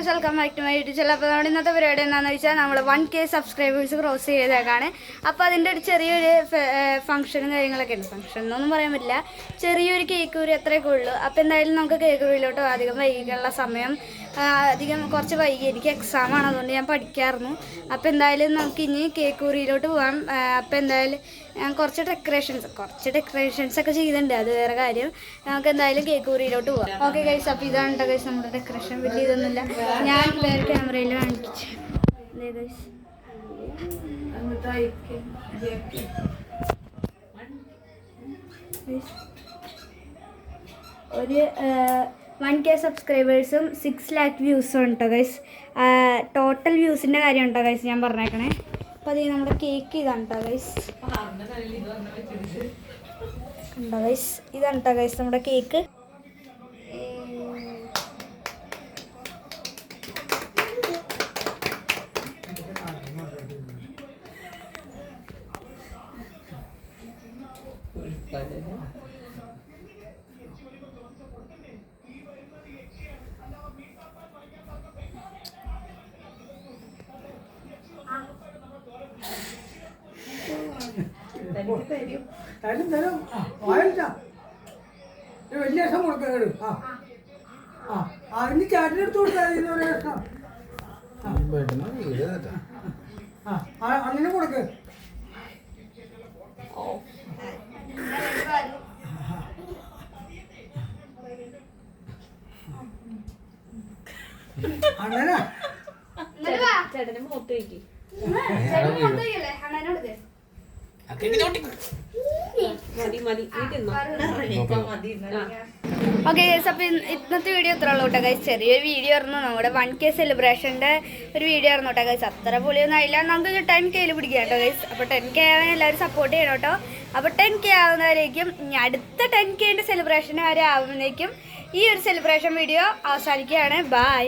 Guys, welcome back to my YouTube channel. അപ്പോൾ നമ്മുടെ ഇന്നത്തെ പരിപാടി എന്താണെന്ന് വെച്ചാൽ നമ്മൾ 1K സബ്സ്ക്രൈബേഴ്സ് ക്രോസ് ചെയ്തേക്കാണ്. അപ്പോൾ അതിൻ്റെ ഒരു ചെറിയൊരു ഫംഗ്ഷനും കാര്യങ്ങളൊക്കെ ഉണ്ട്. ഫംഗ്ഷൻ എന്നൊന്നും പറയാൻ പറ്റില്ല, ചെറിയൊരു കേക്ക് കൂരി അത്രയൊക്കെ ഉള്ളൂ. അപ്പോൾ എന്തായാലും നമുക്ക് കേക്ക് കൂരിയിലോട്ട് അധികം വൈകിയുള്ള സമയം കുറച്ച് വൈകി, എനിക്ക് എക്സാമാണ്, അതുകൊണ്ട് ഞാൻ പഠിക്കാമായിരുന്നു. അപ്പോൾ എന്തായാലും നമുക്ക് ഇനി കേക്ക് കൂരിയിലോട്ട് പോകാം. അപ്പോൾ എന്തായാലും ഞാൻ കുറച്ച് ഡെക്കറേഷൻസ് ഒക്കെ ചെയ്തിട്ടുണ്ട്, അത് വേറെ കാര്യം. നമുക്ക് എന്തായാലും കേക്ക് കൂരിയിലോട്ട് പോകാം. ഓക്കെ ഗൈസ്, അപ്പോൾ ഇതാണ് കേട്ടോ ഗൈസ് നമ്മുടെ ഡെക്കറേഷൻ. വലിയ ഇതൊന്നുമില്ല, ഞാൻ വേറെ ക്യാമറയിൽ കാണിച്ചു. ഒരു 1K സബ്സ്ക്രൈബേഴ്സും 6 lakh വ്യൂസും ഉണ്ട് ഗൈസ്. ടോട്ടൽ വ്യൂസിൻ്റെ കാര്യം ഉണ്ടോ ഗൈസ് ഞാൻ പറഞ്ഞേക്കണേ. അപ്പോൾ അത് നമ്മുടെ കേക്ക് ഇതാണ് കേട്ടോ ഗൈസ്. ഉണ്ടോ ഗൈസ്, ഇതാണ് കേട്ടോ ഗൈസ് നമ്മുടെ കേക്ക്. വലിയ രസം കൊടുക്കുന്നത് അതിന് ചാറ്റിനെടുത്ത് കൊടുത്താൽ അങ്ങനെ കൊടുക്ക്. അങ്ങനെ ചേട്ടന് മൂത്ത് വയ്ക്കി. ഓക്കെ ഗൈസ്, അപ്പോൾ ഇന്നത്തെ വീഡിയോ ഇത്ര ഉള്ളൂ കേട്ടോ ഗൈസ്. ചെറിയൊരു വീഡിയോ ആയിരുന്നു, നമ്മുടെ 1K സെലിബ്രേഷൻ്റെ ഒരു വീഡിയോ ആയിരുന്നു കേട്ടോ ഗൈസ്. അത്ര പൊളിയൊന്നും ആയില്ല, നമുക്ക് 10K പിടിക്കാം കേട്ടോ ഗൈസ്. അപ്പോൾ 10K ആവാൻ എല്ലാവരും സപ്പോർട്ട് ചെയ്യണം കേട്ടോ. അപ്പോൾ 10K ആവുന്നവരേക്കും ഇനി അടുത്ത 10Kൻ്റെ സെലിബ്രേഷൻ വരെ ആവുന്നേക്കും ഈ ഒരു സെലിബ്രേഷൻ വീഡിയോ അവസാനിക്കുകയാണ്. ബൈ.